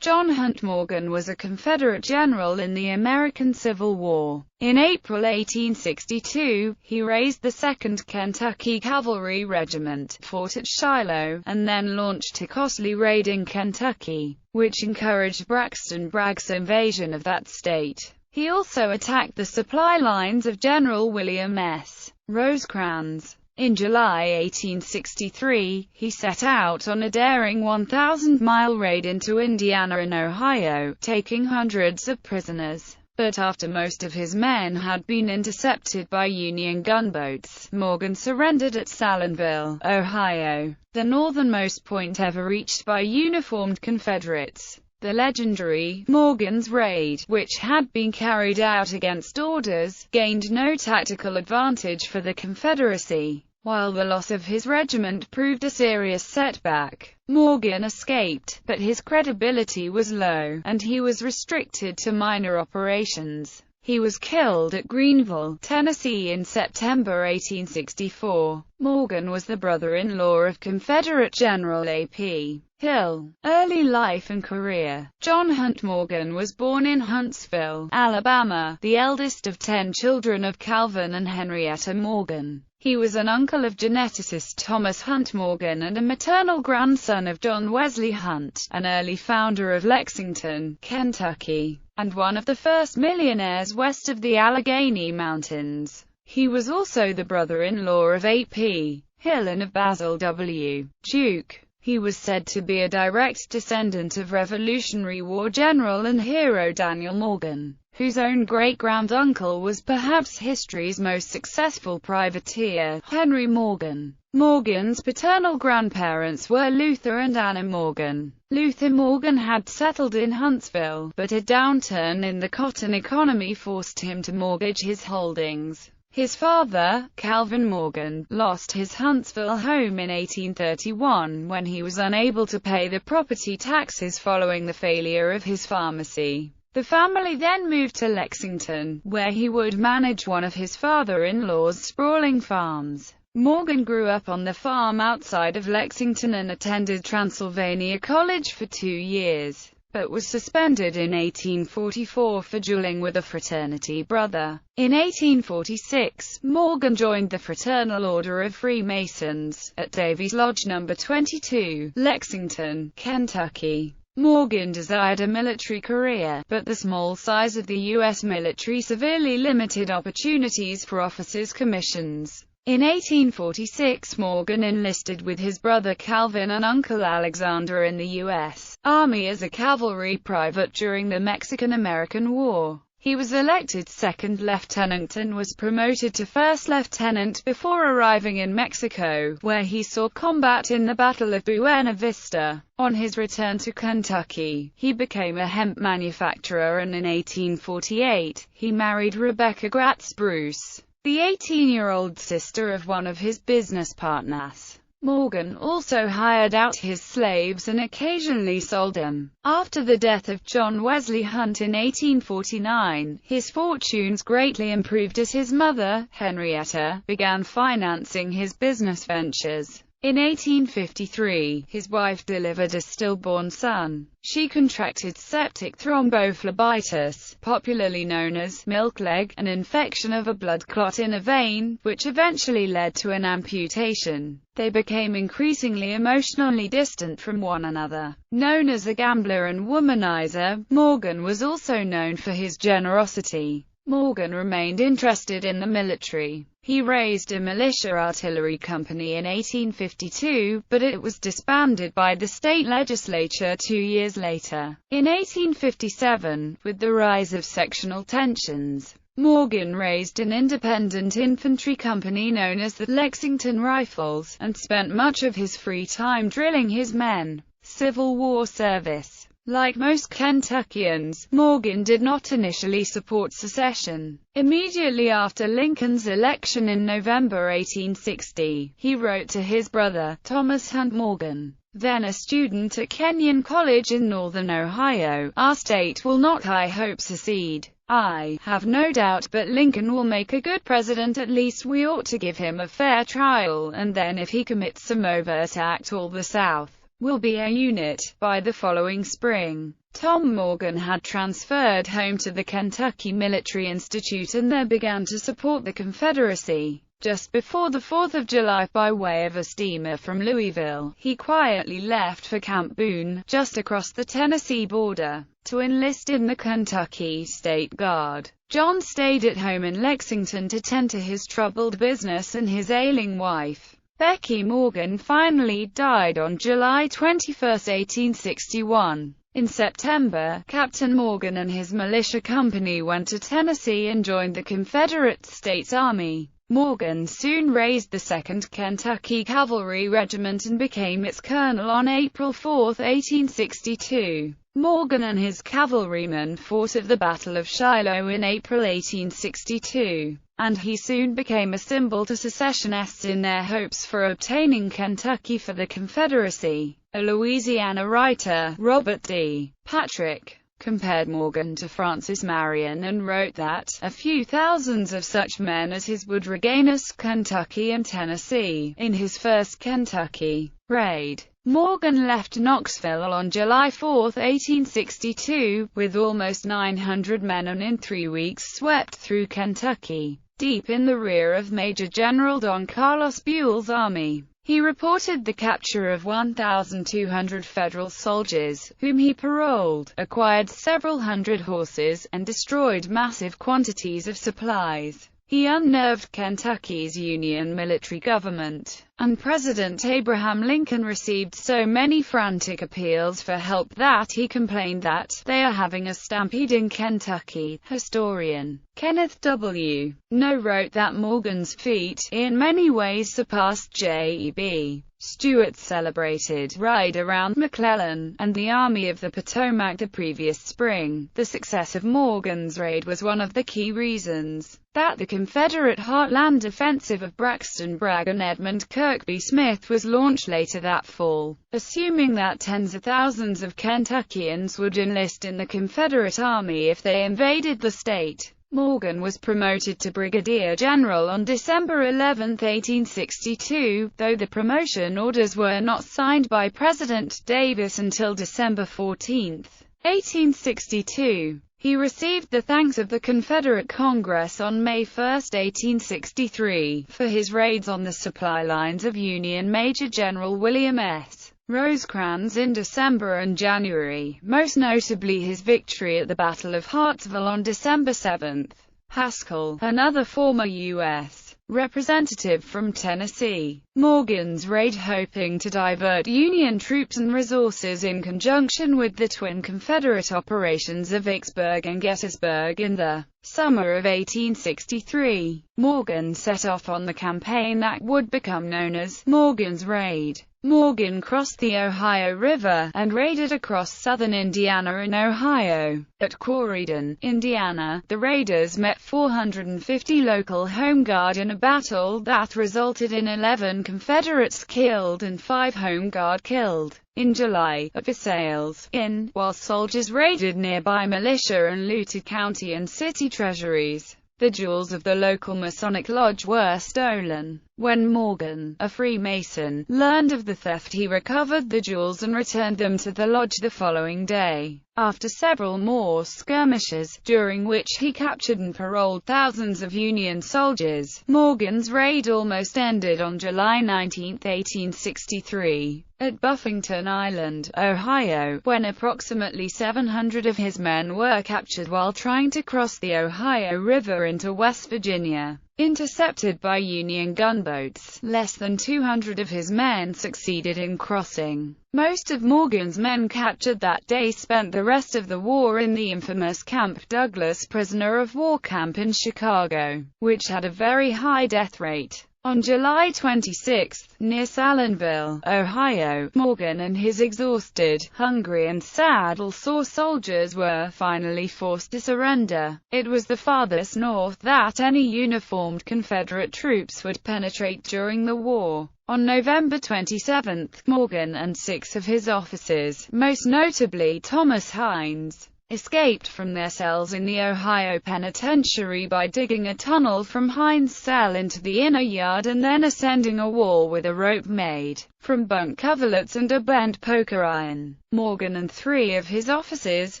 John Hunt Morgan was a Confederate general in the American Civil War. In April 1862, he raised the 2nd Kentucky Cavalry Regiment, fought at Shiloh, and then launched a costly raid in Kentucky, which encouraged Braxton Bragg's invasion of that state. He also attacked the supply lines of General William S. Rosecrans. In July 1863, he set out on a daring 1,000-mile raid into Indiana and Ohio, taking hundreds of prisoners. But after most of his men had been intercepted by Union gunboats, Morgan surrendered at Salineville, Ohio, the northernmost point ever reached by uniformed Confederates. The legendary Morgan's Raid, which had been carried out against orders, gained no tactical advantage for the Confederacy. While the loss of his regiment proved a serious setback, Morgan escaped, but his credibility was low, and he was restricted to minor operations. He was killed at Greeneville, Tennessee in September 1864. Morgan was the brother-in-law of Confederate General A.P. Hill. Early life and career. John Hunt Morgan was born in Huntsville, Alabama, the eldest of 10 children of Calvin and Henrietta Morgan. He was an uncle of geneticist Thomas Hunt Morgan and a maternal grandson of John Wesley Hunt, an early founder of Lexington, Kentucky, and one of the first millionaires west of the Allegheny Mountains. He was also the brother-in-law of A.P. Hill and of Basil W. Duke. He was said to be a direct descendant of Revolutionary War general and hero Daniel Morgan, whose own great-grand-uncle was perhaps history's most successful privateer, Henry Morgan. Morgan's paternal grandparents were Luther and Anna Morgan. Luther Morgan had settled in Huntsville, but a downturn in the cotton economy forced him to mortgage his holdings. His father, Calvin Morgan, lost his Huntsville home in 1831 when he was unable to pay the property taxes following the failure of his pharmacy. The family then moved to Lexington, where he would manage one of his father-in-law's sprawling farms. Morgan grew up on the farm outside of Lexington and attended Transylvania College for 2 years, but was suspended in 1844 for dueling with a fraternity brother. In 1846, Morgan joined the Fraternal Order of Freemasons, at Davies Lodge No. 22, Lexington, Kentucky. Morgan desired a military career, but the small size of the U.S. military severely limited opportunities for officers' commissions. In 1846, Morgan enlisted with his brother Calvin and uncle Alexander in the U.S. Army as a cavalry private during the Mexican-American War. He was elected second lieutenant and was promoted to first lieutenant before arriving in Mexico, where he saw combat in the Battle of Buena Vista. On his return to Kentucky, he became a hemp manufacturer, and in 1848, he married Rebecca Gratz Bruce, the 18-year-old sister of one of his business partners. Morgan also hired out his slaves and occasionally sold them. After the death of John Wesley Hunt in 1849, his fortunes greatly improved as his mother, Henrietta, began financing his business ventures. In 1853, his wife delivered a stillborn son. She contracted septic thrombophlebitis, popularly known as milkleg, an infection of a blood clot in a vein, which eventually led to an amputation. They became increasingly emotionally distant from one another. Known as a gambler and womanizer, Morgan was also known for his generosity. Morgan remained interested in the military. He raised a militia artillery company in 1852, but it was disbanded by the state legislature 2 years later. In 1857, with the rise of sectional tensions, Morgan raised an independent infantry company known as the Lexington Rifles, and spent much of his free time drilling his men. Civil War service. Like most Kentuckians, Morgan did not initially support secession. Immediately after Lincoln's election in November 1860, he wrote to his brother, Thomas Hunt Morgan, then a student at Kenyon College in northern Ohio, "Our state will not, I hope, secede. I have no doubt but Lincoln will make a good president. At least we ought to give him a fair trial, and then if he commits some overt act all the South will be a unit. By the following spring, Tom Morgan had transferred home to the Kentucky Military Institute and there began to support the Confederacy. Just before the 4th of July, by way of a steamer from Louisville, he quietly left for Camp Boone, just across the Tennessee border, to enlist in the Kentucky State Guard. John stayed at home in Lexington to tend to his troubled business and his ailing wife. Becky Morgan finally died on July 21, 1861. In September, Captain Morgan and his militia company went to Tennessee and joined the Confederate States Army. Morgan soon raised the 2nd Kentucky Cavalry Regiment and became its colonel on April 4, 1862. Morgan and his cavalrymen fought at the Battle of Shiloh in April 1862, and he soon became a symbol to secessionists in their hopes for obtaining Kentucky for the Confederacy. A Louisiana writer, Robert D. Patrick, compared Morgan to Francis Marion and wrote that a few thousands of such men as his would regain us Kentucky and Tennessee. In his first Kentucky raid, Morgan left Knoxville on July 4, 1862, with almost 900 men and in 3 weeks swept through Kentucky, deep in the rear of Major General Don Carlos Buell's army. He reported the capture of 1,200 Federal soldiers, whom he paroled, acquired several hundred horses, and destroyed massive quantities of supplies. He unnerved Kentucky's Union military government, and President Abraham Lincoln received so many frantic appeals for help that he complained that they are having a stampede in Kentucky. Historian Kenneth W. No wrote that Morgan's feat in many ways surpassed J.E.B. Stuart's celebrated ride around McClellan and the Army of the Potomac the previous spring. The success of Morgan's raid was one of the key reasons that the Confederate Heartland Offensive of Braxton Bragg and Edmund Kirkby Smith was launched later that fall. Assuming that tens of thousands of Kentuckians would enlist in the Confederate Army if they invaded the state, Morgan was promoted to brigadier general on December 11, 1862, though the promotion orders were not signed by President Davis until December 14, 1862. He received the thanks of the Confederate Congress on May 1, 1863, for his raids on the supply lines of Union Major General William S. Rosecrans in December and January, most notably his victory at the Battle of Hartsville on December 7. Haskell, another former U.S. representative from Tennessee, Morgan's raid hoping to divert Union troops and resources in conjunction with the twin Confederate operations of Vicksburg and Gettysburg in the summer of 1863. Morgan set off on the campaign that would become known as Morgan's Raid. Morgan crossed the Ohio River, and raided across southern Indiana and Ohio. At Corydon, Indiana, the raiders met 450 local Home Guard in a battle that resulted in 11 Confederates killed and 5 Home Guard killed. In July, at Versailles Inn, while soldiers raided nearby militia and looted county and city treasuries, the jewels of the local Masonic lodge were stolen. When Morgan, a Freemason, learned of the theft, he recovered the jewels and returned them to the lodge the following day. After several more skirmishes, during which he captured and paroled thousands of Union soldiers, Morgan's raid almost ended on July 19, 1863, at Buffington Island, Ohio, when approximately 700 of his men were captured while trying to cross the Ohio River into West Virginia. Intercepted by Union gunboats, less than 200 of his men succeeded in crossing. Most of Morgan's men captured that day spent the rest of the war in the infamous Camp Douglas prisoner of war camp in Chicago, which had a very high death rate. On July 26, near Salineville, Ohio, Morgan and his exhausted, hungry and saddle-sore soldiers were finally forced to surrender. It was the farthest north that any uniformed Confederate troops would penetrate during the war. On November 27, Morgan and 6 of his officers, most notably Thomas Hines, escaped from their cells in the Ohio Penitentiary by digging a tunnel from Hines' cell into the inner yard and then ascending a wall with a rope made from bunk coverlets and a bent poker iron. Morgan and 3 of his officers,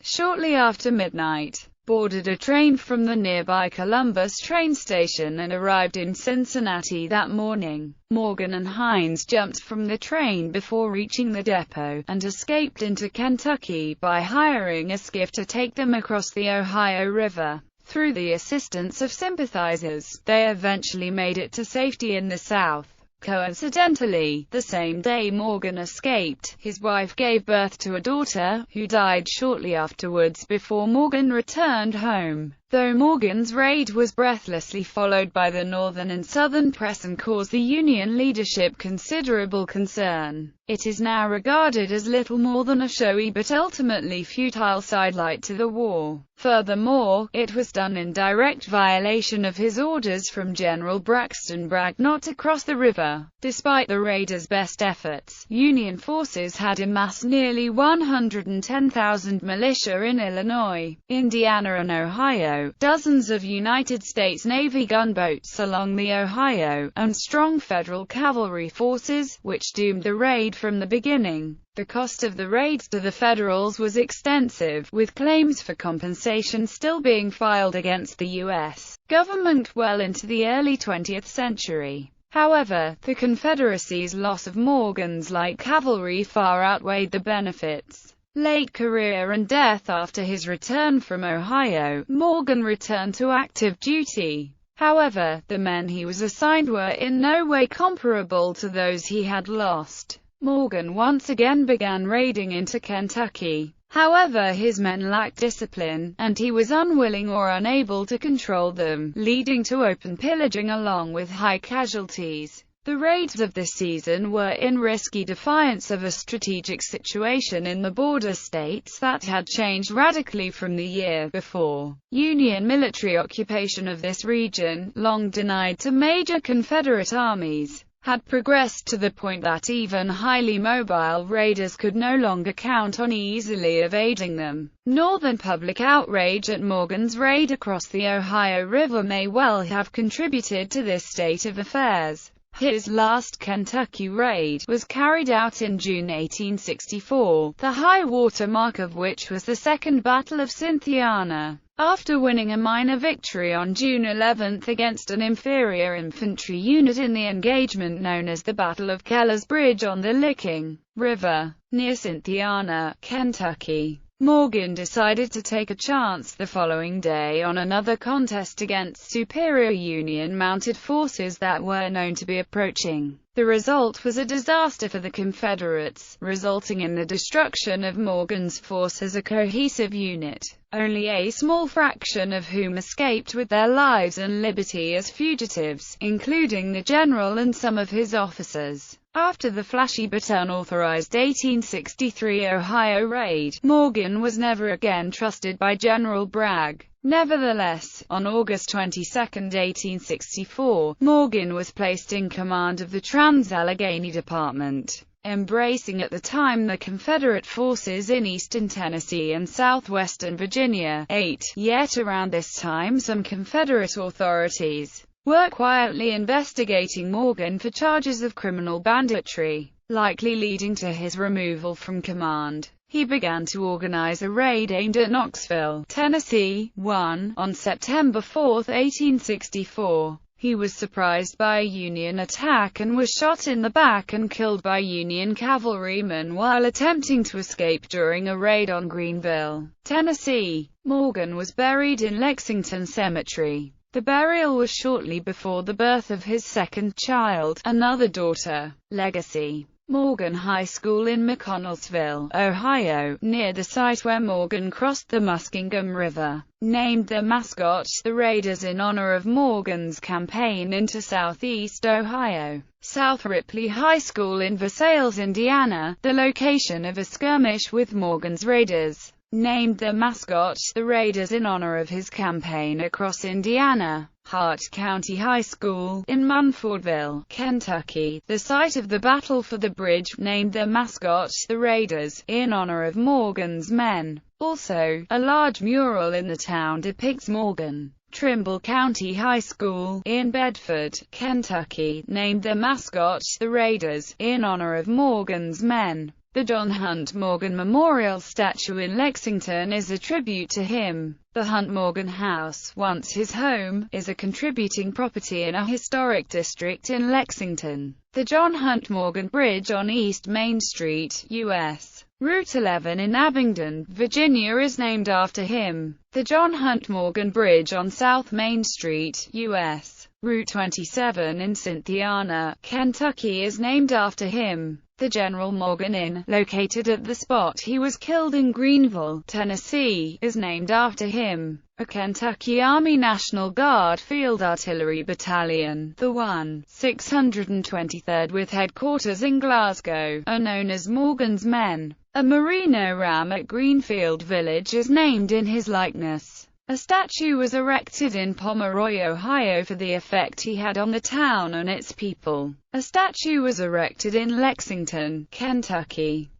shortly after midnight, boarded a train from the nearby Columbus train station and arrived in Cincinnati that morning. Morgan and Hines jumped from the train before reaching the depot, and escaped into Kentucky by hiring a skiff to take them across the Ohio River. Through the assistance of sympathizers, they eventually made it to safety in the South. Coincidentally, the same day Morgan escaped, his wife gave birth to a daughter, who died shortly afterwards before Morgan returned home. Though Morgan's raid was breathlessly followed by the Northern and Southern press and caused the Union leadership considerable concern, it is now regarded as little more than a showy but ultimately futile sidelight to the war. Furthermore, it was done in direct violation of his orders from General Braxton Bragg not to cross the river. Despite the raiders' best efforts, Union forces had amassed nearly 110,000 militia in Illinois, Indiana and Ohio, dozens of United States Navy gunboats along the Ohio, and strong federal cavalry forces, which doomed the raid from the beginning. The cost of the raids to the Federals was extensive, with claims for compensation still being filed against the U.S. government well into the early 20th century. However, the Confederacy's loss of Morgan's light cavalry far outweighed the benefits. Late career and death. After his return from Ohio, Morgan returned to active duty. However, the men he was assigned were in no way comparable to those he had lost. Morgan once again began raiding into Kentucky. However, his men lacked discipline, and he was unwilling or unable to control them, leading to open pillaging along with high casualties. The raids of this season were in risky defiance of a strategic situation in the border states that had changed radically from the year before. Union military occupation of this region, long denied to major Confederate armies, had progressed to the point that even highly mobile raiders could no longer count on easily evading them. Northern public outrage at Morgan's raid across the Ohio River may well have contributed to this state of affairs. His last Kentucky raid was carried out in June 1864, the high water mark of which was the Second Battle of Cynthiana. After winning a minor victory on June 11 against an inferior infantry unit in the engagement known as the Battle of Keller's Bridge on the Licking River, near Cynthiana, Kentucky, Morgan decided to take a chance the following day on another contest against superior Union mounted forces that were known to be approaching. The result was a disaster for the Confederates, resulting in the destruction of Morgan's force as a cohesive unit, only a small fraction of whom escaped with their lives and liberty as fugitives, including the general and some of his officers. After the flashy but unauthorized 1863 Ohio raid, Morgan was never again trusted by General Bragg. Nevertheless, on August 22, 1864, Morgan was placed in command of the Trans-Allegheny Department, embracing at the time the Confederate forces in eastern Tennessee and southwestern Virginia. Yet around this time some Confederate authorities were quietly investigating Morgan for charges of criminal banditry, likely leading to his removal from command. He began to organize a raid aimed at Knoxville, Tennessee. On September 4, 1864, he was surprised by a Union attack and was shot in the back and killed by Union cavalrymen while attempting to escape during a raid on Greenville, Tennessee. Morgan was buried in Lexington Cemetery. The burial was shortly before the birth of his second child, another daughter. Legacy: Morgan High School in McConnelsville, Ohio, near the site where Morgan crossed the Muskingum River, named their mascot the Raiders in honor of Morgan's campaign into southeast Ohio. South Ripley High School in Versailles, Indiana, the location of a skirmish with Morgan's Raiders, named their mascot the Raiders in honor of his campaign across Indiana. Hart County High School, in Munfordville, Kentucky, the site of the Battle for the Bridge, named their mascot the Raiders, in honor of Morgan's men. Also, a large mural in the town depicts Morgan. Trimble County High School, in Bedford, Kentucky, named their mascot, the Raiders, in honor of Morgan's men. The John Hunt Morgan Memorial Statue in Lexington is a tribute to him. The Hunt Morgan House, once his home, is a contributing property in a historic district in Lexington. The John Hunt Morgan Bridge on East Main Street, U.S. Route 11 in Abingdon, Virginia is named after him. The John Hunt Morgan Bridge on South Main Street, U.S. Route 27 in Cynthiana, Kentucky is named after him. The General Morgan Inn, located at the spot he was killed in Greeneville, Tennessee, is named after him. A Kentucky Army National Guard Field Artillery Battalion, the 1,623rd with headquarters in Glasgow, are known as Morgan's Men. A Merino ram at Greenfield Village is named in his likeness. A statue was erected in Pomeroy, Ohio for the effect he had on the town and its people. A statue was erected in Lexington, Kentucky.